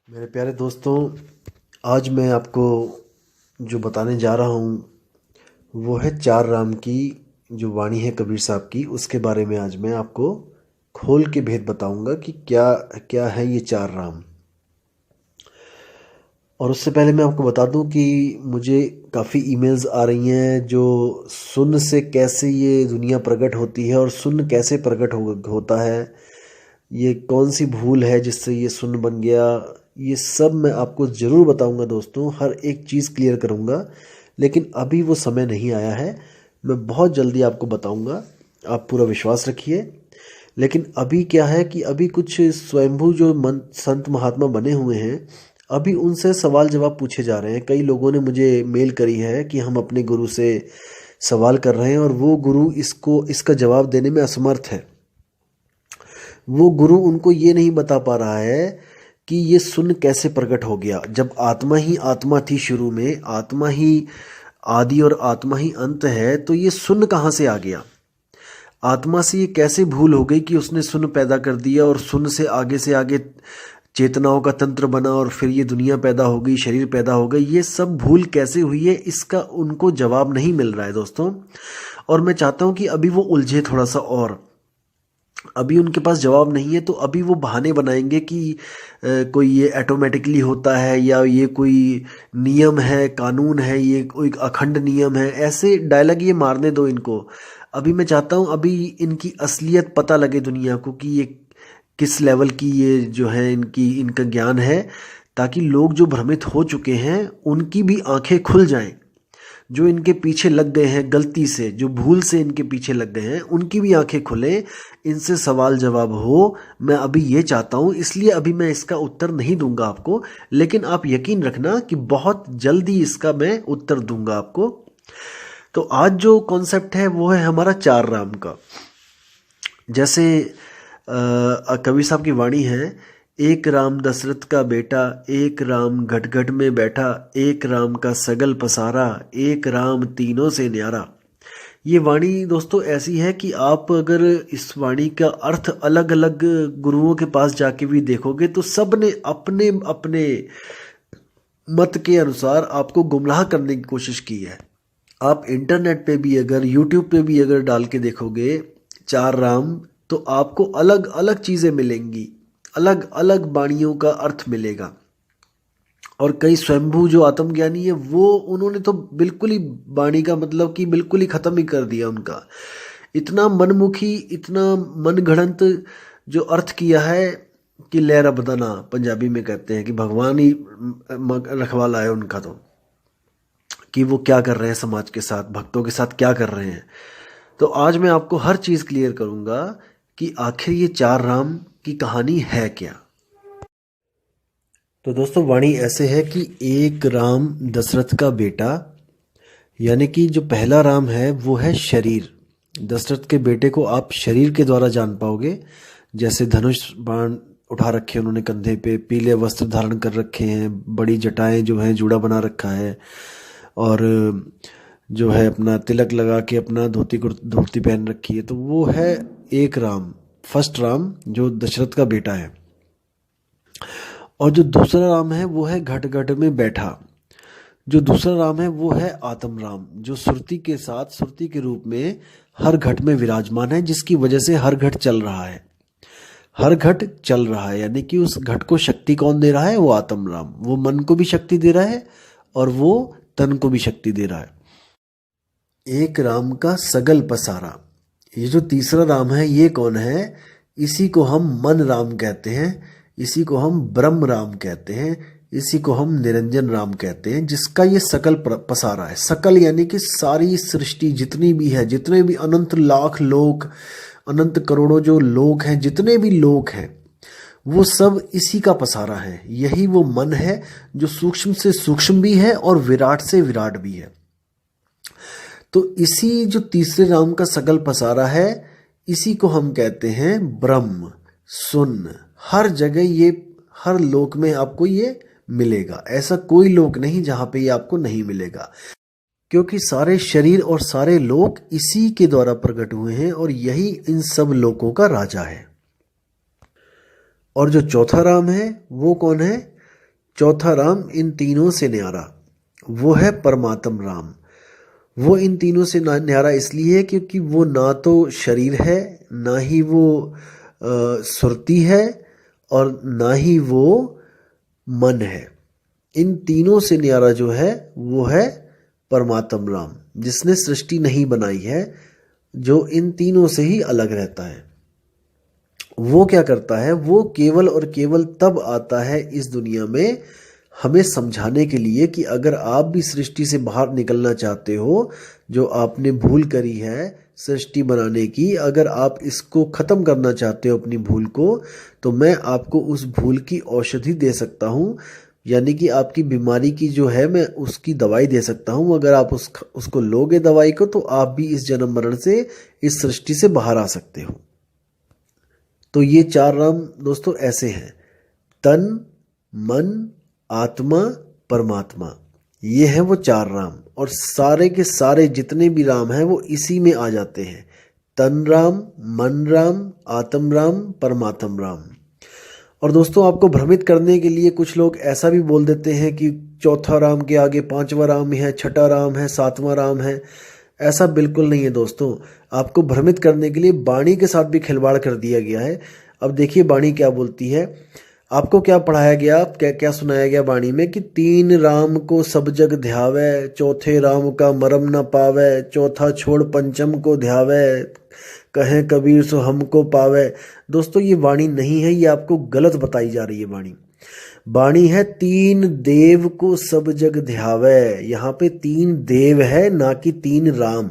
मेरे प्यारे दोस्तों, आज मैं आपको जो बताने जा रहा हूँ वो है चार राम की जो वाणी है कबीर साहब की। उसके बारे में आज मैं आपको खोल के भेद बताऊंगा कि क्या क्या है ये चार राम। और उससे पहले मैं आपको बता दूं कि मुझे काफ़ी ईमेल्स आ रही हैं जो सुन से कैसे ये दुनिया प्रकट होती है और सुन कैसे प्रकट होता है, ये कौन सी भूल है जिससे ये सुन बन गया। ये सब मैं आपको ज़रूर बताऊंगा दोस्तों, हर एक चीज़ क्लियर करूंगा। लेकिन अभी वो समय नहीं आया है, मैं बहुत जल्दी आपको बताऊंगा, आप पूरा विश्वास रखिए। लेकिन अभी क्या है कि अभी कुछ स्वयंभू जो संत महात्मा बने हुए हैं, अभी उनसे सवाल जवाब पूछे जा रहे हैं। कई लोगों ने मुझे मेल करी है कि हम अपने गुरु से सवाल कर रहे हैं और वो गुरु इसका जवाब देने में असमर्थ है। वो गुरु उनको ये नहीं बता पा रहा है कि ये सुन कैसे प्रकट हो गया। जब आत्मा ही आत्मा थी शुरू में, आत्मा ही आदि और आत्मा ही अंत है, तो ये सुन कहाँ से आ गया? आत्मा से ये कैसे भूल हो गई कि उसने सुन पैदा कर दिया और सुन से आगे चेतनाओं का तंत्र बना और फिर ये दुनिया पैदा हो गई, शरीर पैदा हो गई। ये सब भूल कैसे हुई है, इसका उनको जवाब नहीं मिल रहा है दोस्तों। और मैं चाहता हूं कि अभी वो उलझे थोड़ा सा, और अभी उनके पास जवाब नहीं है तो अभी वो बहाने बनाएंगे कि कोई ये ऑटोमेटिकली होता है या ये कोई नियम है, कानून है, ये कोई अखंड नियम है। ऐसे डायलॉग ये मारने दो इनको। अभी मैं चाहता हूँ अभी इनकी असलियत पता लगे दुनिया को कि ये किस लेवल की ये जो है इनका ज्ञान है, ताकि लोग जो भ्रमित हो चुके हैं उनकी भी आंखें खुल जाएं। जो इनके पीछे लग गए हैं गलती से, जो भूल से इनके पीछे लग गए हैं, उनकी भी आंखें खुले, इनसे सवाल जवाब हो। मैं अभी ये चाहता हूँ, इसलिए अभी मैं इसका उत्तर नहीं दूंगा आपको, लेकिन आप यकीन रखना कि बहुत जल्दी इसका मैं उत्तर दूंगा आपको। तो आज जो कॉन्सेप्ट है वो है हमारा चार राम का। जैसे कबीर साहब की वाणी है, एक राम दशरथ का बेटा, एक राम घट घट में बैठा, एक राम का सगल पसारा, एक राम तीनों से न्यारा। ये वाणी दोस्तों ऐसी है कि आप अगर इस वाणी का अर्थ अलग अलग गुरुओं के पास जाके भी देखोगे तो सब ने अपने अपने मत के अनुसार आपको गुमराह करने की कोशिश की है। आप इंटरनेट पे भी अगर, यूट्यूब पे भी अगर डाल के देखोगे चार राम, तो आपको अलग अलग चीज़ें मिलेंगी, अलग अलग वाणियों का अर्थ मिलेगा। और कई स्वयंभू जो आत्मज्ञानी है वो उन्होंने तो बिल्कुल ही वाणी का मतलब कि बिल्कुल ही ख़त्म ही कर दिया उनका। इतना मनमुखी, इतना मनगढ़ंत जो अर्थ किया है कि लहरा बदना पंजाबी में कहते हैं कि भगवान ही रखवाला है उनका। तो कि वो क्या कर रहे हैं समाज के साथ, भक्तों के साथ क्या कर रहे हैं। तो आज मैं आपको हर चीज़ क्लियर करूंगा कि आखिर ये चार राम की कहानी है क्या। तो दोस्तों वाणी ऐसे है कि एक राम दशरथ का बेटा, यानी कि जो पहला राम है वो है शरीर। दशरथ के बेटे को आप शरीर के द्वारा जान पाओगे। जैसे धनुष बाण उठा रखे हैं उन्होंने कंधे पे, पीले वस्त्र धारण कर रखे हैं, बड़ी जटाएं जो हैं जूड़ा बना रखा है, और जो है अपना तिलक लगा के अपना धोती पहन रखी है। तो वो है एक राम, फर्स्ट राम जो दशरथ का बेटा है। और जो दूसरा राम है वो है घट घट में बैठा। जो दूसरा राम है वो है आत्म राम, जो सुरती के साथ, सुरती के रूप में हर घट में विराजमान है, जिसकी वजह से हर घट चल रहा है। हर घट चल रहा है, यानी कि उस घट को शक्ति कौन दे रहा है? वो आत्म राम। वो मन को भी शक्ति दे रहा है और वो तन को भी शक्ति दे रहा है। एक राम का सगल पसारा। ये जो तीसरा राम है ये कौन है? इसी को हम मन राम कहते हैं, इसी को हम ब्रह्म राम कहते हैं, इसी को हम निरंजन राम कहते हैं, जिसका ये सकल पसारा है। सकल यानी कि सारी सृष्टि जितनी भी है, जितने भी अनंत लाख लोक, अनंत करोड़ों जो लोक हैं, जितने भी लोक हैं, वो सब इसी का पसारा है। यही वो मन है जो सूक्ष्म से सूक्ष्म भी है और विराट से विराट भी है। तो इसी जो तीसरे राम का सकल पसारा है, इसी को हम कहते हैं ब्रह्म। सुन, हर जगह ये, हर लोक में आपको ये मिलेगा। ऐसा कोई लोक नहीं जहां पे ये आपको नहीं मिलेगा, क्योंकि सारे शरीर और सारे लोक इसी के द्वारा प्रकट हुए हैं और यही इन सब लोकों का राजा है। और जो चौथा राम है वो कौन है? चौथा राम इन तीनों से न्यारा, वो है परमात्म राम। वो इन तीनों से न्यारा इसलिए है क्योंकि वो ना तो शरीर है, ना ही वो सुरती है, और ना ही वो मन है। इन तीनों से न्यारा जो है वो है परमात्म राम, जिसने सृष्टि नहीं बनाई है, जो इन तीनों से ही अलग रहता है। वो क्या करता है, वो केवल और केवल तब आता है इस दुनिया में हमें समझाने के लिए कि अगर आप भी सृष्टि से बाहर निकलना चाहते हो, जो आपने भूल करी है सृष्टि बनाने की, अगर आप इसको ख़त्म करना चाहते हो अपनी भूल को, तो मैं आपको उस भूल की औषधि दे सकता हूँ। यानी कि आपकी बीमारी की जो है मैं उसकी दवाई दे सकता हूँ। अगर आप उसको लोगे दवाई को, तो आप भी इस जन्म मरण से, इस सृष्टि से बाहर आ सकते हो। तो ये 4 राम दोस्तों ऐसे हैं, तन, मन, आत्मा, परमात्मा। ये हैं वो 4 राम, और सारे के सारे जितने भी राम हैं वो इसी में आ जाते हैं। तन राम, मन राम, आत्म राम, परमात्म राम। और दोस्तों आपको भ्रमित करने के लिए कुछ लोग ऐसा भी बोल देते हैं कि चौथा राम के आगे 5वां राम है, छठा राम है, 7वां राम है। ऐसा बिल्कुल नहीं है दोस्तों। आपको भ्रमित करने के लिए वाणी के साथ भी खिलवाड़ कर दिया गया है। अब देखिए वाणी क्या बोलती है। आपको क्या पढ़ाया गया, क्या क्या सुनाया गया वाणी में कि 3 राम को सब जग ध्यावे, चौथे राम का मरम न पावे, चौथा छोड़ पंचम को ध्यावे, कहें कबीर सो हमको पावे। दोस्तों ये वाणी नहीं है, ये आपको गलत बताई जा रही है वाणी। वाणी है 3 देव को सब जग ध्यावे। यहाँ पे 3 देव है, ना कि 3 राम।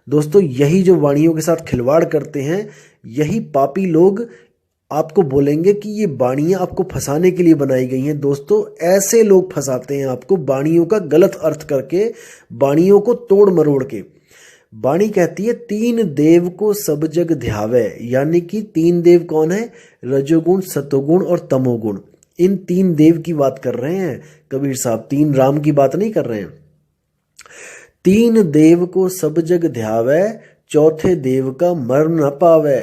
दोस्तों यही जो वाणियों के साथ खिलवाड़ करते हैं, यही पापी लोग आपको बोलेंगे कि ये वाणियां आपको फंसाने के लिए बनाई गई हैं। दोस्तों ऐसे लोग फंसाते हैं आपको वाणियों का गलत अर्थ करके, वाणियों को तोड़ मरोड़ के। वाणी कहती है 3 देव को सब जग ध्यावे, यानी कि 3 देव कौन है, रजोगुण, सतोगुण और तमोगुण। इन 3 देव की बात कर रहे हैं कबीर साहब, 3 राम की बात नहीं कर रहे हैं। 3 देव को सब जग ध्यावे, चौथे देव का मर न पावे।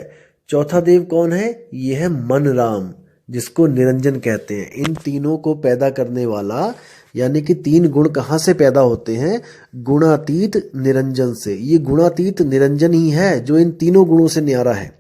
चौथा देव कौन है, ये है मन राम, जिसको निरंजन कहते हैं। इन तीनों को पैदा करने वाला, यानी कि 3 गुण कहाँ से पैदा होते हैं, गुणातीत निरंजन से। ये गुणातीत निरंजन ही है जो इन तीनों गुणों से न्यारा है।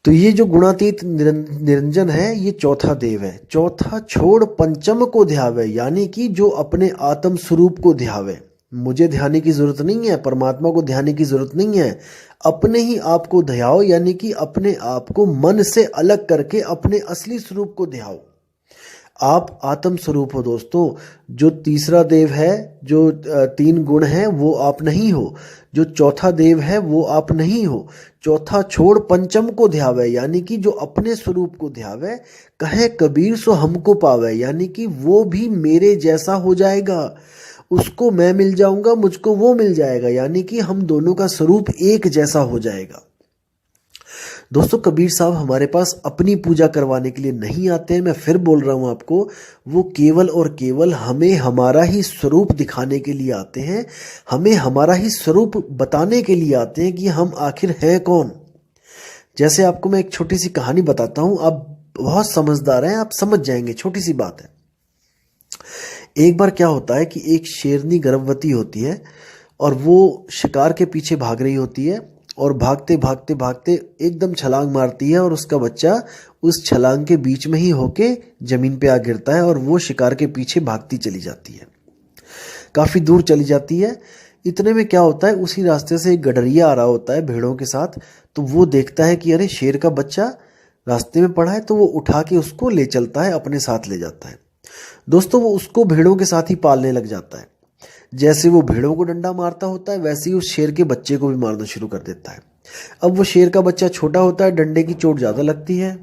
तो ये जो गुणातीत निरंजन है, ये चौथा देव है। चौथा छोड़ पंचम को ध्यावे, यानी कि जो अपने आत्म स्वरूप को ध्यावे। मुझे ध्याने की जरूरत नहीं है, परमात्मा को ध्याने की जरूरत नहीं है, अपने ही आप को ध्याओ, यानी कि अपने आप को मन से अलग करके अपने असली स्वरूप को ध्याओ। आप आत्म स्वरूप हो दोस्तों। जो तीसरा देव है, जो 3 गुण है, वो आप नहीं हो। जो चौथा देव है वो आप नहीं हो। चौथा छोड़ पंचम को ध्यावे, यानी कि जो अपने स्वरूप को ध्यावे, कहे कबीर सो हमको पावे, यानी कि वो भी मेरे जैसा हो जाएगा। उसको मैं मिल जाऊंगा, मुझको वो मिल जाएगा, यानी कि हम दोनों का स्वरूप एक जैसा हो जाएगा। दोस्तों कबीर साहब हमारे पास अपनी पूजा करवाने के लिए नहीं आते हैं। मैं फिर बोल रहा हूं आपको, वो केवल और केवल हमें हमारा ही स्वरूप दिखाने के लिए आते हैं, हमें हमारा ही स्वरूप बताने के लिए आते हैं कि हम आखिर हैं कौन। जैसे आपको मैं एक छोटी सी कहानी बताता हूं, आप बहुत समझदार हैं, आप समझ जाएंगे, छोटी सी बात है। एक बार क्या होता है कि एक शेरनी गर्भवती होती है और वो शिकार के पीछे भाग रही होती है, और भागते भागते भागते एकदम छलांग मारती है, और उसका बच्चा उस छलांग के बीच में ही होके जमीन पे आ गिरता है, और वो शिकार के पीछे भागती चली जाती है, काफी दूर चली जाती है। इतने में क्या होता है, उसी रास्ते से एक गडरिया आ रहा होता है भेड़ों के साथ। तो वो देखता है कि अरे शेर का बच्चा रास्ते में पड़ा है, तो वो उठा के उसको ले चलता है, अपने साथ ले जाता है। दोस्तों वो उसको भेड़ों के साथ ही पालने लग जाता है। जैसे वो भेड़ों को डंडा मारता होता है, वैसे ही उस शेर के बच्चे को भी मारना शुरू कर देता है। अब वो शेर का बच्चा छोटा होता है, डंडे की चोट ज्यादा लगती है,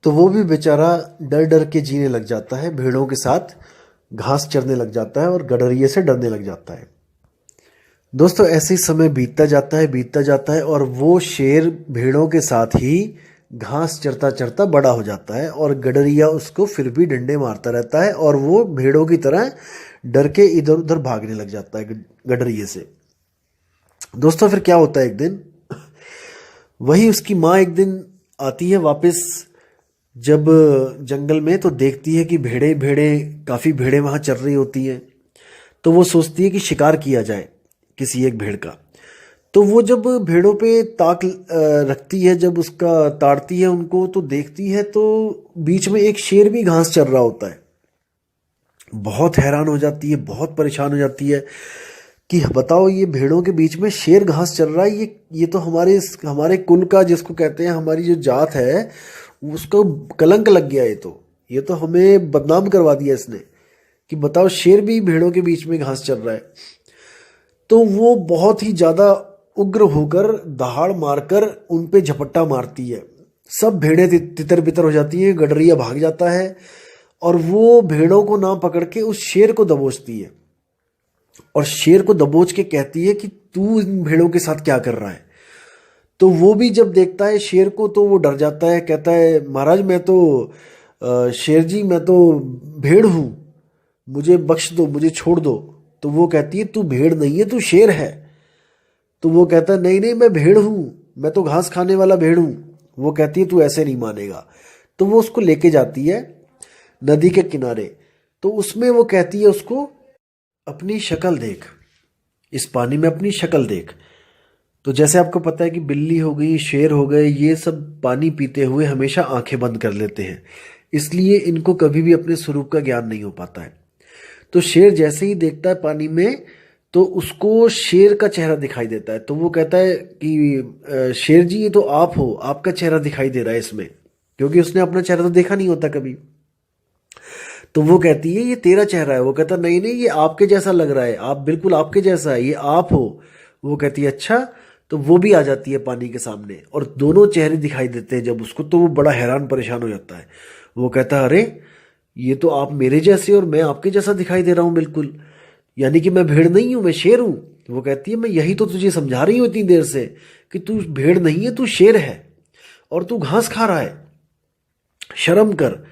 तो वो भी बेचारा डर डर के जीने लग जाता है, भेड़ों के साथ घास चरने लग जाता है और गडरिये से डरने लग जाता है। दोस्तों ऐसे ही समय बीतता जाता है और वो शेर भेड़ों के साथ ही घास चरता चरता बड़ा हो जाता है, और गडरिया उसको फिर भी डंडे मारता रहता है, और वो भेड़ों की तरह डर के इधर उधर भागने लग जाता है गडरिये से। दोस्तों फिर क्या होता है, एक दिन वही उसकी माँ एक दिन आती है वापस जब जंगल में तो देखती है कि भेड़े भेड़े काफ़ी भेड़े वहाँ चर रही होती हैं, तो वो सोचती है कि शिकार किया जाए किसी एक भेड़ का। तो वो जब भेड़ों पे ताक रखती है, जब उसका ताड़ती है उनको, तो देखती है तो बीच में एक शेर भी घास चर रहा होता है। बहुत हैरान हो जाती है, बहुत परेशान हो जाती है कि बताओ, ये भेड़ों के बीच में शेर घास चल रहा है, ये तो हमारे कुल का, जिसको कहते हैं हमारी जो जात है, उसको कलंक लग गया। ये तो हमें बदनाम करवा दिया इसने, कि बताओ शेर भी भेड़ों के बीच में घास चल रहा है। तो वो बहुत ही ज़्यादा उग्र होकर दहाड़ मारकर उन पे झपट्टा मारती है। सब भेड़ें तितर बितर हो जाती हैं, गडरिया भाग जाता है और वो भेड़ों को ना पकड़ के उस शेर को दबोचती है, और शेर को दबोच के कहती है कि तू इन भेड़ों के साथ क्या कर रहा है। तो वो भी जब देखता है शेर को तो वो डर जाता है, कहता है महाराज मैं तो शेर जी, मैं तो भेड़ हूँ, मुझे बख्श दो, मुझे छोड़ दो। तो वो कहती है तू भेड़ नहीं है, तू शेर है। तो वो कहता है नहीं नहीं, मैं भेड़ हूँ, मैं तो घास खाने वाला भेड़ हूँ। वो कहती है तू ऐसे नहीं मानेगा। तो वो उसको लेके जाती है नदी के किनारे। तो उसमें वो कहती है उसको, अपनी शक्ल देख, इस पानी में अपनी शक्ल देख। तो जैसे आपको पता है कि बिल्ली हो गई, शेर हो गए, ये सब पानी पीते हुए हमेशा आंखें बंद कर लेते हैं, इसलिए इनको कभी भी अपने स्वरूप का ज्ञान नहीं हो पाता है। तो शेर जैसे ही देखता है पानी में, तो उसको शेर का चेहरा दिखाई देता है। तो वो कहता है कि शेर जी ये तो आप हो, आपका चेहरा दिखाई दे रहा है इसमें, क्योंकि उसने अपना चेहरा तो देखा नहीं होता कभी। तो वो कहती है ये तेरा चेहरा है। वो कहता नहीं नहीं, ये आपके जैसा लग रहा है, आप बिल्कुल आपके जैसा है, ये आप हो। वो कहती है अच्छा। तो वो भी आ जाती है पानी के सामने और दोनों चेहरे दिखाई देते हैं जब उसको, तो वो बड़ा हैरान परेशान हो जाता है। वो कहता है अरे, ये तो आप मेरे जैसे और मैं आपके जैसा दिखाई दे रहा हूँ बिल्कुल, यानी कि मैं भेड़ नहीं हूँ, मैं शेर हूँ। वो कहती है मैं यही तो तुझे समझा रही हूँ इतनी देर से कि तू भेड़ नहीं है, तू शेर है और तू घास खा रहा है, शर्म कर।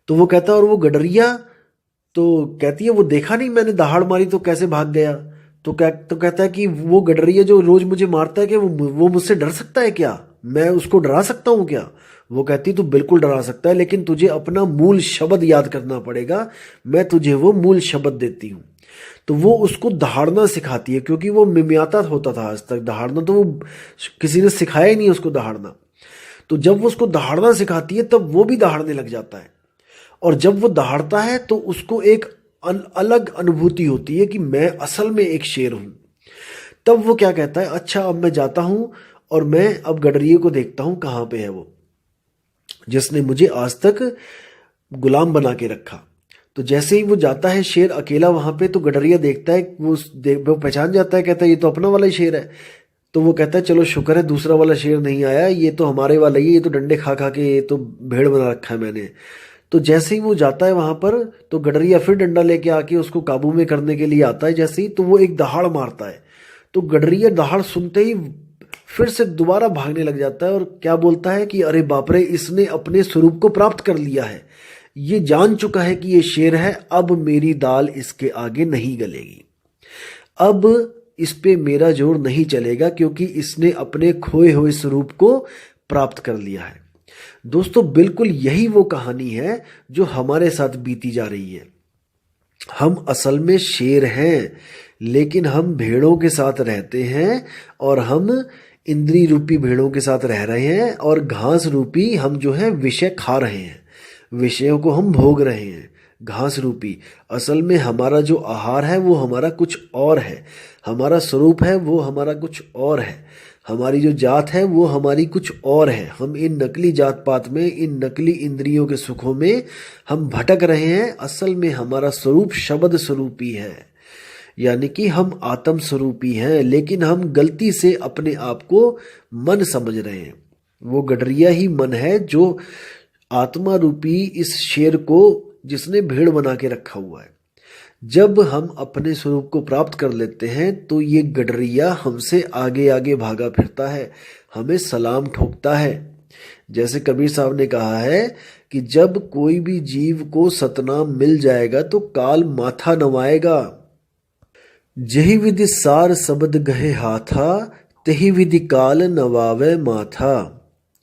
तो वो कहता है और वो गडरिया, तो कहती है वो देखा नहीं मैंने दहाड़ मारी तो कैसे भाग गया। तो कहता है कि वो गडरिया जो रोज मुझे मारता है, कि वो मुझसे डर सकता है क्या, मैं उसको डरा सकता हूँ क्या। वो कहती तू बिल्कुल डरा सकता है, लेकिन तुझे अपना मूल शब्द याद करना पड़ेगा, मैं तुझे वो मूल शब्द देती हूँ। तो वो उसको दहाड़ना सिखाती है, क्योंकि वो मिमियाता होता था आज तक, दहाड़ना तो वो किसी ने सिखाया ही नहीं उसको दहाड़ना। तो जब वो उसको दहाड़ना सिखाती है तब वो भी दहाड़ने लग जाता है, और जब वो दहाड़ता है तो उसको एक अलग अनुभूति होती है कि मैं असल में एक शेर हूं। तब वो क्या कहता है, अच्छा अब मैं जाता हूं और मैं अब गडरिए को देखता हूं कहाँ पे है वो, जिसने मुझे आज तक गुलाम बना के रखा। तो जैसे ही वो जाता है शेर अकेला वहां पे, तो गडरिया देखता है, वो पहचान जाता है, कहता है ये तो अपना वाला ही शेर है। तो वो कहता है चलो शुक्र है दूसरा वाला शेर नहीं आया, ये तो हमारे वाला ही है, ये तो डंडे खा खा के ये तो भेड़ बना रखा है मैंने। तो जैसे ही वो जाता है वहां पर, तो गडरिया फिर डंडा लेके आके उसको काबू में करने के लिए आता है। जैसे ही तो वो एक दहाड़ मारता है, तो गडरिया दहाड़ सुनते ही फिर से दोबारा भागने लग जाता है और क्या बोलता है कि अरे बाप रे, इसने अपने स्वरूप को प्राप्त कर लिया है, ये जान चुका है कि ये शेर है, अब मेरी दाल इसके आगे नहीं गलेगी, अब इस पे मेरा जोर नहीं चलेगा, क्योंकि इसने अपने खोए हुए स्वरूप को प्राप्त कर लिया है। दोस्तों बिल्कुल यही वो कहानी है जो हमारे साथ बीती जा रही है। हम असल में शेर हैं, लेकिन हम भेड़ों के साथ रहते हैं, और हम इंद्री रूपी भेड़ों के साथ रह रहे हैं, और घास रूपी हम जो है विषय खा रहे हैं, विषयों को हम भोग रहे हैं घास रूपी। असल में हमारा जो आहार है वो हमारा कुछ और है, हमारा स्वरूप है वो हमारा कुछ और है, हमारी जो जात है वो हमारी कुछ और है। हम इन नकली जात पात में, इन नकली इंद्रियों के सुखों में हम भटक रहे हैं। असल में हमारा स्वरूप शब्द स्वरूपी है, यानी कि हम आत्म स्वरूपी हैं, लेकिन हम गलती से अपने आप को मन समझ रहे हैं। वो गडरिया ही मन है जो आत्मा रूपी इस शेर को, जिसने भेड़ बना के रखा हुआ है। जब हम अपने स्वरूप को प्राप्त कर लेते हैं तो ये गडरिया हमसे आगे आगे भागा फिरता है, हमें सलाम ठोकता है। जैसे कबीर साहब ने कहा है कि जब कोई भी जीव को सतनाम मिल जाएगा तो काल माथा नवाएगा। जही विधि सार शब्द गहे हाथा, तही विधि काल नवावे माथा।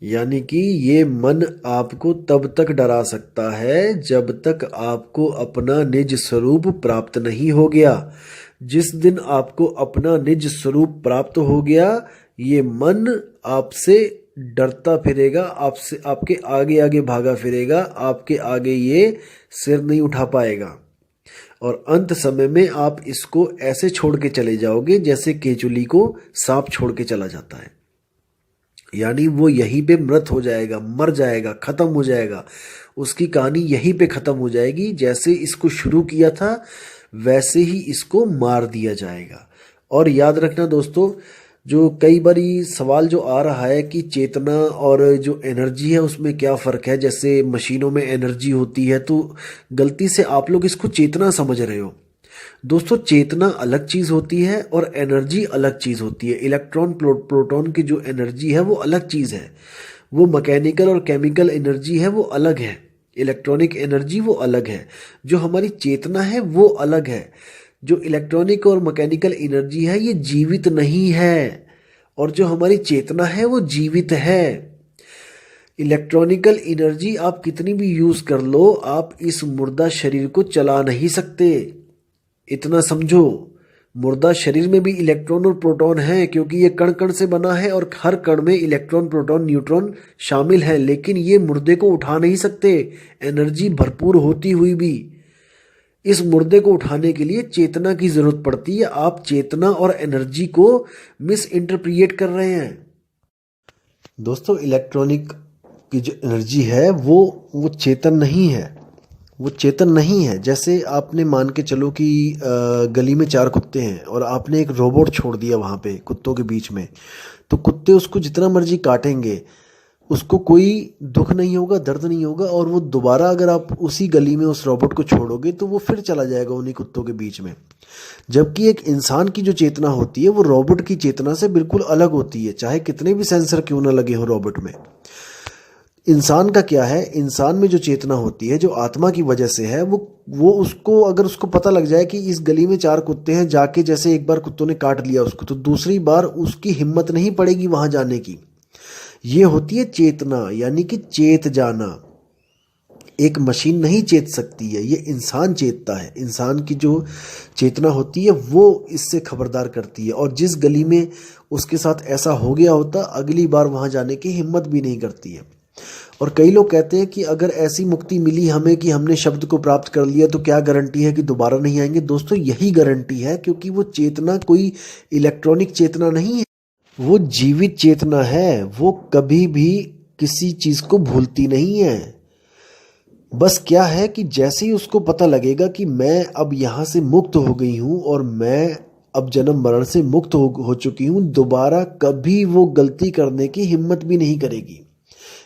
यानी कि ये मन आपको तब तक डरा सकता है जब तक आपको अपना निज स्वरूप प्राप्त नहीं हो गया। जिस दिन आपको अपना निज स्वरूप प्राप्त हो गया, ये मन आपसे डरता फिरेगा, आपसे आपके आगे आगे भागा फिरेगा, आपके आगे ये सिर नहीं उठा पाएगा। और अंत समय में आप इसको ऐसे छोड़ के चले जाओगे जैसे केचुली को सांप छोड़ के चला जाता है। यानी वो यहीं पे मृत हो जाएगा, मर जाएगा, खत्म हो जाएगा। उसकी कहानी यहीं पे खत्म हो जाएगी। जैसे इसको शुरू किया था वैसे ही इसको मार दिया जाएगा। और याद रखना दोस्तों, जो कई बारी सवाल जो आ रहा है कि चेतना और जो एनर्जी है उसमें क्या फ़र्क है, जैसे मशीनों में एनर्जी होती है, तो गलती से आप लोग इसको चेतना समझ रहे हो। दोस्तों, चेतना अलग चीज़ होती है और एनर्जी अलग चीज़ होती है। इलेक्ट्रॉन प्रोटॉन की जो एनर्जी है वो अलग चीज़ है। वो मैकेनिकल और केमिकल एनर्जी है वो अलग है। इलेक्ट्रॉनिक एनर्जी वो अलग है। जो हमारी चेतना है वो अलग है। जो इलेक्ट्रॉनिक और मैकेनिकल एनर्जी है ये जीवित नहीं है, और जो हमारी चेतना है वो जीवित है। इलेक्ट्रॉनिकल एनर्जी आप कितनी भी यूज़ कर लो, आप इस मुर्दा शरीर को चला नहीं सकते। इतना समझो, मुर्दा शरीर में भी इलेक्ट्रॉन और प्रोटॉन है, क्योंकि ये कण कण से बना है और हर कण में इलेक्ट्रॉन प्रोटॉन न्यूट्रॉन शामिल है। लेकिन ये मुर्दे को उठा नहीं सकते, एनर्जी भरपूर होती हुई भी। इस मुर्दे को उठाने के लिए चेतना की जरूरत पड़ती है। आप चेतना और एनर्जी को मिस इंटरप्रिएट कर रहे हैं। दोस्तों, इलेक्ट्रॉनिक की जो एनर्जी है वो चेतन नहीं है। वो चेतन नहीं है। जैसे आपने मान के चलो कि गली में 4 कुत्ते हैं और आपने एक रोबोट छोड़ दिया वहाँ पे कुत्तों के बीच में, तो कुत्ते उसको जितना मर्जी काटेंगे, उसको कोई दुख नहीं होगा, दर्द नहीं होगा, और वो दोबारा अगर आप उसी गली में उस रोबोट को छोड़ोगे तो वो फिर चला जाएगा उन्हीं कुत्तों के बीच में। जबकि एक इंसान की जो चेतना होती है वो रोबोट की चेतना से बिल्कुल अलग होती है, चाहे कितने भी सेंसर क्यों ना लगे हो रोबोट में। इंसान का क्या है, इंसान में जो चेतना होती है, जो आत्मा की वजह से है, वो उसको अगर उसको पता लग जाए कि इस गली में 4 कुत्ते हैं, जाके जैसे एक बार कुत्तों ने काट लिया उसको, तो दूसरी बार उसकी हिम्मत नहीं पड़ेगी वहां जाने की। ये होती है चेतना, यानी कि चेत जाना। एक मशीन नहीं चेत सकती है, ये इंसान चेतता है। इंसान की जो चेतना होती है वो इससे खबरदार करती है, और जिस गली में उसके साथ ऐसा हो गया होता, अगली बार वहां जाने की हिम्मत भी नहीं करती है। और कई लोग कहते हैं कि अगर ऐसी मुक्ति मिली हमें कि हमने शब्द को प्राप्त कर लिया, तो क्या गारंटी है कि दोबारा नहीं आएंगे। दोस्तों, यही गारंटी है, क्योंकि वो चेतना कोई इलेक्ट्रॉनिक चेतना नहीं है, वो जीवित चेतना है। वो कभी भी किसी चीज को भूलती नहीं है। बस क्या है कि जैसे ही उसको पता लगेगा कि मैं अब यहाँ से मुक्त हो गई हूँ और मैं अब जन्म मरण से मुक्त हो चुकी हूँ, दोबारा कभी वो गलती करने की हिम्मत भी नहीं करेगी।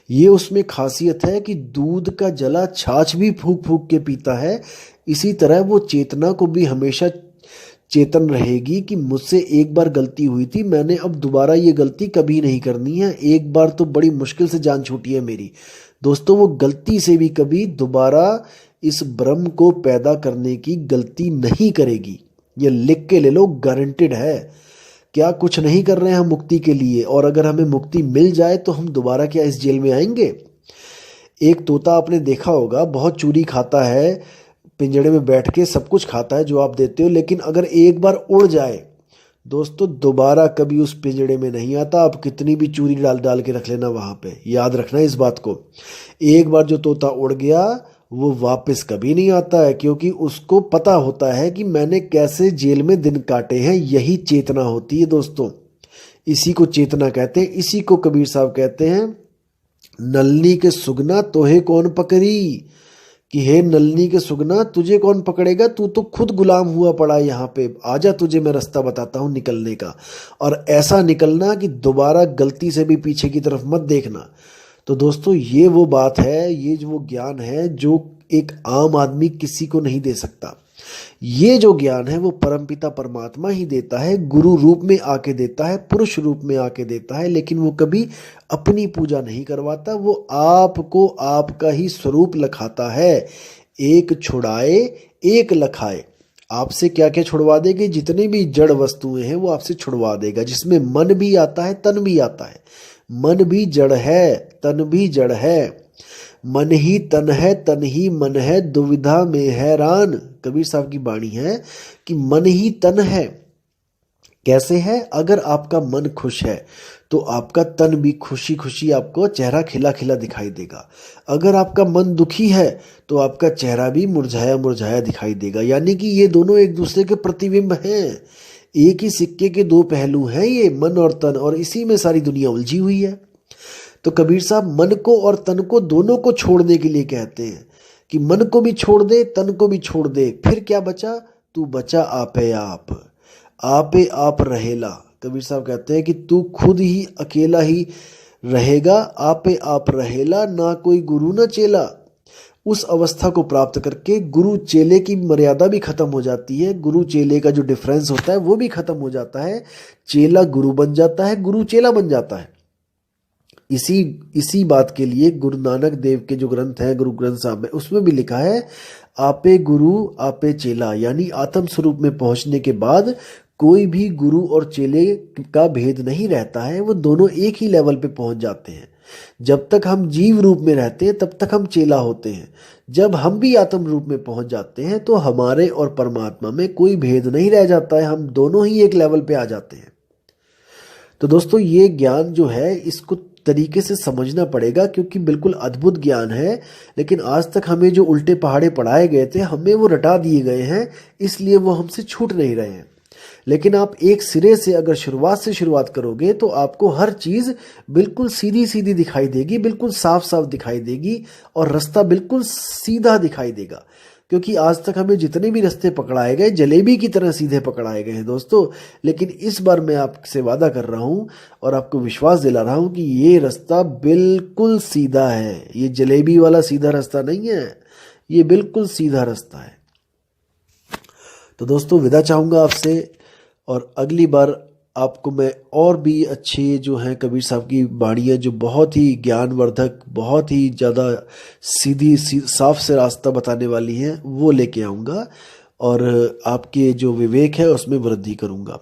ये उसमें खासियत है कि दूध का जला छाछ भी फूक फूक के पीता है। इसी तरह वो चेतना को भी हमेशा चेतन रहेगी कि मुझसे एक बार गलती हुई थी, मैंने अब दोबारा ये गलती कभी नहीं करनी है। एक बार तो बड़ी मुश्किल से जान छूटी है मेरी। दोस्तों, वो गलती से भी कभी दोबारा इस ब्रह्म को पैदा करने की गलती नहीं करेगी। ये लिख के ले लो, गारंटेड है। क्या कुछ नहीं कर रहे हैं हम मुक्ति के लिए, और अगर हमें मुक्ति मिल जाए तो हम दोबारा क्या इस जेल में आएंगे। एक तोता आपने देखा होगा, बहुत चूरी खाता है, पिंजड़े में बैठ के सब कुछ खाता है जो आप देते हो, लेकिन अगर एक बार उड़ जाए दोस्तों, दोबारा कभी उस पिंजड़े में नहीं आता। आप कितनी भी चूरी डाल डाल के रख लेना वहां पे, याद रखना इस बात को। एक बार जो तोता उड़ गया वो वापस कभी नहीं आता है, क्योंकि उसको पता होता है कि मैंने कैसे जेल में दिन काटे हैं। यही चेतना होती है दोस्तों, इसी को चेतना कहते हैं। इसी को कबीर साहब कहते हैं, नलनी के सुगना तोहे कौन पकड़ी, कि हे नलनी के सुगना तुझे कौन पकड़ेगा, तू तो खुद गुलाम हुआ पड़ा है यहाँ पे, आजा तुझे मैं रास्ता बताता हूँ निकलने का। और ऐसा निकलना कि दोबारा गलती से भी पीछे की तरफ मत देखना। तो दोस्तों, ये वो बात है, ये जो वो ज्ञान है जो एक आम आदमी किसी को नहीं दे सकता। ये जो ज्ञान है वो परमपिता परमात्मा ही देता है, गुरु रूप में आके देता है, पुरुष रूप में आके देता है। लेकिन वो कभी अपनी पूजा नहीं करवाता, वो आपको आपका ही स्वरूप लखाता है। एक छुड़ाए एक लखाए। आपसे क्या क्या छुड़वा देगी, जितनी भी जड़ वस्तुएं हैं वो आपसे छुड़वा देगा, जिसमें मन भी आता है, तन भी आता है। मन भी जड़ है तन भी जड़ है, मन ही तन है तन ही मन है, दुविधा में हैरान। कबीर साहब की वाणी है कि मन ही तन है। कैसे है? अगर आपका मन खुश है तो आपका तन भी खुशी खुशी, आपको चेहरा खिला खिला दिखाई देगा। अगर आपका मन दुखी है तो आपका चेहरा भी मुरझाया मुरझाया दिखाई देगा। यानी कि ये दोनों एक दूसरे के प्रतिबिंब हैं, एक ही सिक्के के दो पहलू हैं ये मन और तन, और इसी में सारी दुनिया उलझी हुई है। तो कबीर साहब मन को और तन को दोनों को छोड़ने के लिए कहते हैं कि मन को भी छोड़ दे, तन को भी छोड़ दे, फिर क्या बचा? तू बचा आपे आप, आपे आप रहेला। कबीर साहब कहते हैं कि तू खुद ही अकेला ही रहेगा, आपे आप रहेला, ना कोई गुरु ना चेला। उस अवस्था को प्राप्त करके गुरु चेले की मर्यादा भी खत्म हो जाती है, गुरु चेले का जो डिफरेंस होता है वो भी खत्म हो जाता है, चेला गुरु बन जाता है, गुरु चेला बन जाता है। इसी बात के लिए गुरु नानक देव के जो ग्रंथ है, गुरु ग्रंथ साहब में, उसमें भी लिखा है आपे गुरु आपे चेला। यानी आत्म स्वरूप में पहुंचने के बाद कोई भी गुरु और चेले का भेद नहीं रहता है, वो दोनों एक ही लेवल पे पहुंच जाते हैं। जब तक हम जीव रूप में रहते हैं तब तक हम चेला होते हैं, जब हम भी आत्म रूप में पहुंच जाते हैं तो हमारे और परमात्मा में कोई भेद नहीं रह जाता है, हम दोनों ही एक लेवल पे आ जाते हैं। तो दोस्तों ये ज्ञान जो है इसको तरीके से समझना पड़ेगा, क्योंकि बिल्कुल अद्भुत ज्ञान है, लेकिन आज तक हमें जो उल्टे पहाड़े पढ़ाए गए थे हमें वो रटा दिए गए हैं, इसलिए वो हमसे छूट नहीं रहे हैं। लेकिन आप एक सिरे से अगर शुरुआत करोगे तो आपको हर चीज बिल्कुल सीधी सीधी दिखाई देगी, बिल्कुल साफ साफ दिखाई देगी, और रास्ता बिल्कुल सीधा दिखाई देगा। क्योंकि आज तक हमें जितने भी रास्ते पकड़ाए गए जलेबी की तरह सीधे पकड़ाए गए हैं दोस्तों, लेकिन इस बार मैं आपसे वादा कर रहा हूं और आपको विश्वास दिला रहा हूं कि ये रास्ता बिल्कुल सीधा है, ये जलेबी वाला सीधा रास्ता नहीं है, ये बिल्कुल सीधा रास्ता है। तो दोस्तों विदा चाहूंगा आपसे, और अगली बार आपको मैं और भी अच्छे जो हैं कबीर साहब की वाणियाँ जो बहुत ही ज्ञानवर्धक, बहुत ही ज़्यादा साफ से रास्ता बताने वाली हैं वो लेके आऊँगा, और आपके जो विवेक है उसमें वृद्धि करूँगा।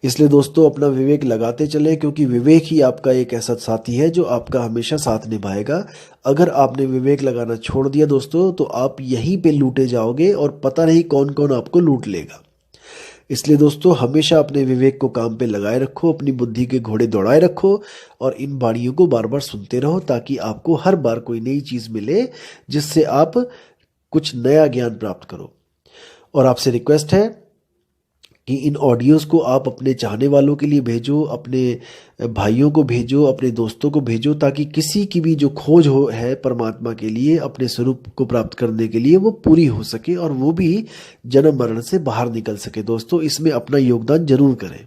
इसलिए दोस्तों अपना विवेक लगाते चले, क्योंकि विवेक ही आपका एक ऐसा साथी है जो आपका हमेशा साथ निभाएगा। अगर आपने विवेक लगाना छोड़ दिया दोस्तों तो आप यहीं पे लूटे जाओगे और पता नहीं कौन कौन आपको लूट लेगा। इसलिए दोस्तों हमेशा अपने विवेक को काम पे लगाए रखो, अपनी बुद्धि के घोड़े दौड़ाए रखो, और इन वाणियों को बार बार सुनते रहो, ताकि आपको हर बार कोई नई चीज़ मिले जिससे आप कुछ नया ज्ञान प्राप्त करो। और आपसे रिक्वेस्ट है कि इन ऑडियोज़ को आप अपने चाहने वालों के लिए भेजो, अपने भाइयों को भेजो, अपने दोस्तों को भेजो, ताकि किसी की भी जो खोज है परमात्मा के लिए, अपने स्वरूप को प्राप्त करने के लिए, वो पूरी हो सके और वो भी जन्म मरण से बाहर निकल सके। दोस्तों इसमें अपना योगदान जरूर करें।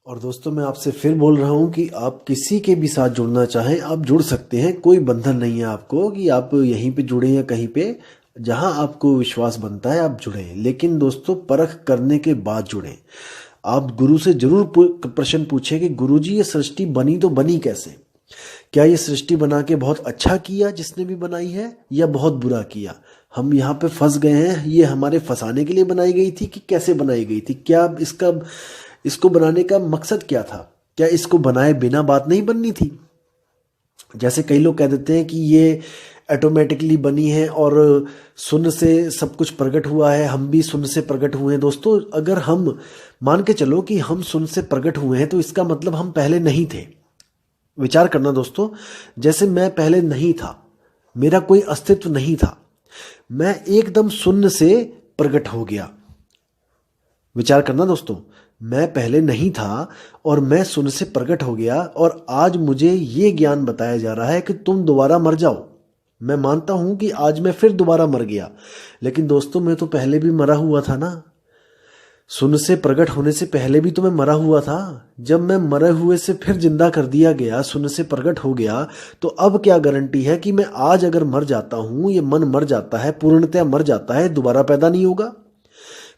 और दोस्तों मैं आपसे फिर बोल रहा हूँ कि आप किसी के भी साथ जुड़ना चाहें आप जुड़ सकते हैं, कोई बंधन नहीं है आपको कि आप यहीं पे जुड़ें या कहीं पे, जहां आपको विश्वास बनता है आप जुड़ें, लेकिन दोस्तों परख करने के बाद जुड़ें। आप गुरु से जरूर प्रश्न पूछें कि गुरुजी ये सृष्टि बनी तो बनी कैसे? क्या ये सृष्टि बना के बहुत अच्छा किया जिसने भी बनाई है, या बहुत बुरा किया? हम यहाँ पे फंस गए हैं, ये हमारे फंसाने के लिए बनाई गई थी कि कैसे बनाई गई थी? क्या इसको बनाने का मकसद क्या था? क्या इसको बनाए बिना बात नहीं बननी थी? जैसे कई लोग कह देते हैं कि ये ऑटोमेटिकली बनी है और शून्य से सब कुछ प्रकट हुआ है, हम भी शून्य से प्रकट हुए हैं। दोस्तों अगर हम मान के चलो कि हम शून्य से प्रकट हुए हैं तो इसका मतलब हम पहले नहीं थे। विचार करना दोस्तों, जैसे मैं पहले नहीं था, मेरा कोई अस्तित्व नहीं था, मैं एकदम शून्य से प्रकट हो गया। विचार करना दोस्तों, मैं पहले नहीं था और मैं शून्य से प्रकट हो गया, और आज मुझे ये ज्ञान बताया जा रहा है कि तुम दोबारा मर जाओ। मैं मानता हूं कि आज मैं फिर दोबारा मर गया, लेकिन दोस्तों मैं तो पहले भी मरा हुआ था ना। शून्य से प्रकट होने से पहले भी तो मैं मरा हुआ था। जब मैं मरे हुए से फिर जिंदा कर दिया गया, शून्य से प्रकट हो गया, तो अब क्या गारंटी है कि मैं आज अगर मर जाता हूं, ये मन मर जाता है, पूर्णतया मर जाता है, दोबारा पैदा नहीं होगा?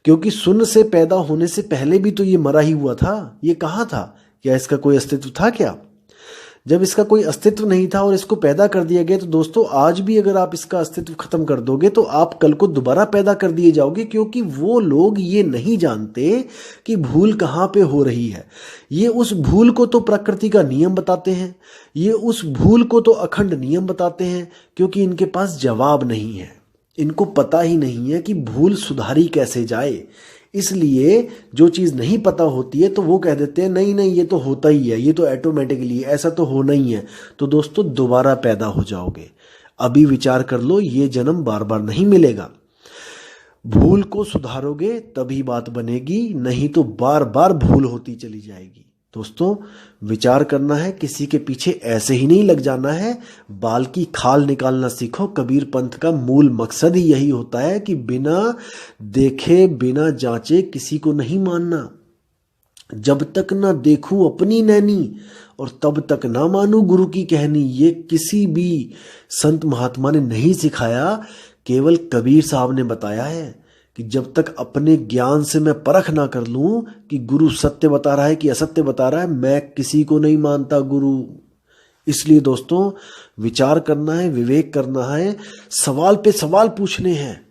क्योंकि शून्य से पैदा होने से पहले भी तो ये मरा ही हुआ था। ये कहाँ था? क्या इसका कोई अस्तित्व था क्या? जब इसका कोई अस्तित्व नहीं था और इसको पैदा कर दिया गया, तो दोस्तों आज भी अगर आप इसका अस्तित्व खत्म कर दोगे तो आप कल को दोबारा पैदा कर दिए जाओगे, क्योंकि वो लोग ये नहीं जानते कि भूल कहाँ पे हो रही है। ये उस भूल को तो प्रकृति का नियम बताते हैं, ये उस भूल को तो अखंड नियम बताते हैं, क्योंकि इनके पास जवाब नहीं है। इनको पता ही नहीं है कि भूल सुधारी कैसे जाए। इसलिए जो चीज़ नहीं पता होती है तो वो कह देते हैं नहीं नहीं ये तो होता ही है, ये तो ऑटोमेटिकली, ऐसा तो होना ही है। तो दोस्तों दोबारा पैदा हो जाओगे। अभी विचार कर लो, ये जन्म बार बार नहीं मिलेगा। भूल को सुधारोगे तभी बात बनेगी, नहीं तो बार बार भूल होती चली जाएगी। दोस्तों विचार करना है, किसी के पीछे ऐसे ही नहीं लग जाना है। बाल की खाल निकालना सीखो। कबीर पंथ का मूल मकसद ही यही होता है कि बिना देखे बिना जांचे किसी को नहीं मानना। जब तक ना देखूं अपनी नैनी और तब तक ना मानूं गुरु की कहनी। ये किसी भी संत महात्मा ने नहीं सिखाया, केवल कबीर साहब ने बताया है कि जब तक अपने ज्ञान से मैं परख ना कर लूं कि गुरु सत्य बता रहा है कि असत्य बता रहा है, मैं किसी को नहीं मानता गुरु। इसलिए दोस्तों विचार करना है, विवेक करना है, सवाल पे सवाल पूछने हैं।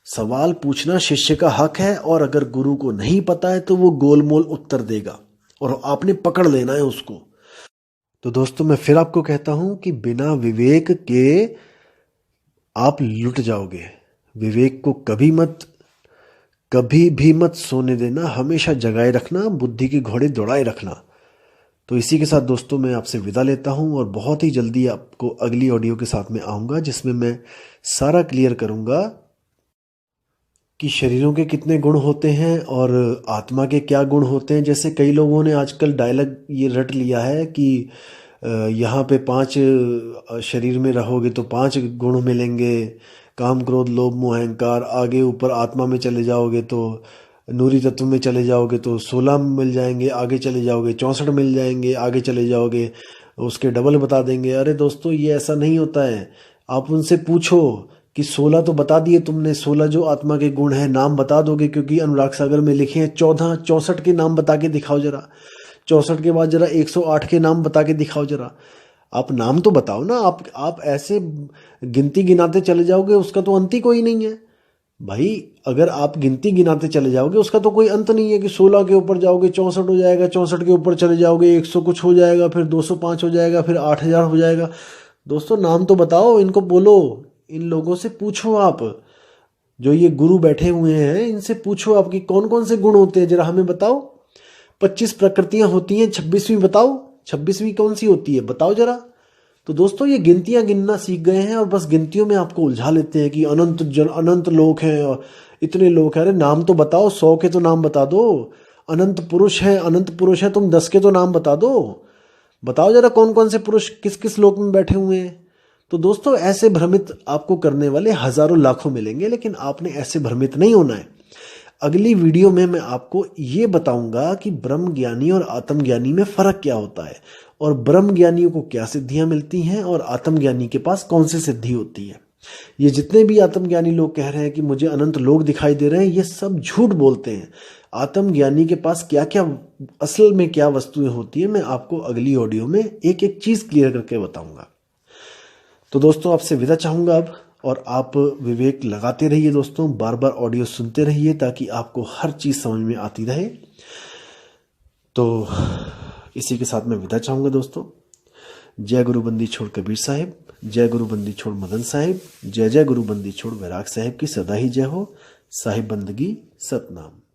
सवाल पूछना शिष्य का हक है, और अगर गुरु को नहीं पता है तो वो गोलमोल उत्तर देगा और आपने पकड़ लेना है उसको। तो दोस्तों मैं फिर आपको कहता हूं कि बिना विवेक के आप लुट जाओगे। विवेक को कभी भी मत सोने देना, हमेशा जगाए रखना, बुद्धि के घोड़े दौड़ाए रखना। तो इसी के साथ दोस्तों मैं आपसे विदा लेता हूं, और बहुत ही जल्दी आपको अगली ऑडियो के साथ में आऊँगा, जिसमें मैं सारा क्लियर करूँगा कि शरीरों के कितने गुण होते हैं और आत्मा के क्या गुण होते हैं। जैसे कई लोगों ने आजकल डायलॉग ये रट लिया है कि यहाँ पे 5 शरीर में रहोगे तो 5 गुण मिलेंगे, काम क्रोध लोभ मोह अहंकार। आगे ऊपर आत्मा में चले जाओगे तो नूरी तत्व में चले जाओगे तो 16 मिल जाएंगे, आगे चले जाओगे 64 मिल जाएंगे, आगे चले जाओगे उसके डबल बता देंगे। अरे दोस्तों ये ऐसा नहीं होता है। आप उनसे पूछो कि 16 तो बता दिए तुमने, 16 जो आत्मा के गुण हैं नाम बता दोगे, क्योंकि अनुराग सागर में लिखे हैं 14, 64 के नाम बता के दिखाओ जरा। 64 के बाद जरा 108 के नाम बता के दिखाओ जरा। आप नाम तो बताओ ना। आप ऐसे गिनती गिनाते चले जाओगे, उसका तो अंत ही कोई नहीं है भाई। अगर आप गिनती गिनाते चले जाओगे उसका तो कोई अंत नहीं है कि 16 के ऊपर जाओगे 64 हो जाएगा, 64 के ऊपर चले जाओगे 100 कुछ हो जाएगा, फिर 205 हो जाएगा, फिर 8000 हो जाएगा। दोस्तों नाम तो बताओ, इनको बोलो, इन लोगों से पूछो। आप जो ये गुरु बैठे हुए हैं इनसे पूछो आपकी कौन कौन से गुण होते हैं, जरा हमें बताओ। 25 प्रकृतियां होती हैं, 26वीं बताओ, 26वीं कौन सी होती है बताओ जरा। तो दोस्तों ये गिनतियां गिनना सीख गए हैं और बस गिनतियों में आपको उलझा लेते हैं कि अनंत लोक हैं और इतने लोग हैं। अरे नाम तो बताओ, 100 के तो नाम बता दो। अनंत पुरुष है, तुम 10 के तो नाम बता दो। बताओ जरा कौन कौन से पुरुष किस किस लोक में बैठे हुए हैं। तो दोस्तों ऐसे भ्रमित आपको करने वाले हजारों लाखों मिलेंगे, लेकिन आपने ऐसे भ्रमित नहीं होना है। अगली वीडियो में मैं आपको ये बताऊंगा कि ब्रह्म ज्ञानी और आत्मज्ञानी में फर्क क्या होता है, और ब्रह्म ज्ञानियों को क्या सिद्धियां मिलती हैं और आत्मज्ञानी के पास कौन सी सिद्धि होती है। ये जितने भी आत्मज्ञानी लोग कह रहे हैं कि मुझे अनंत लोग दिखाई दे रहे हैं, ये सब झूठ बोलते हैं। आत्मज्ञानी के पास क्या क्या असल में क्या वस्तुएं होती है, मैं आपको अगली ऑडियो में एक एक चीज क्लियर करके बताऊंगा। तो दोस्तों आपसे विदा चाहूंगा अब, और आप विवेक लगाते रहिए दोस्तों, बार बार ऑडियो सुनते रहिए ताकि आपको हर चीज समझ में आती रहे। तो इसी के साथ मैं विदा चाहूंगा दोस्तों। जय गुरु बंदी छोड़ कबीर साहिब, जय गुरु बंदी छोड़ मदन साहिब, जय जय गुरु बंदी छोड़ वैराग साहिब की सदा ही जय हो। साहिब बंदगी सतनाम।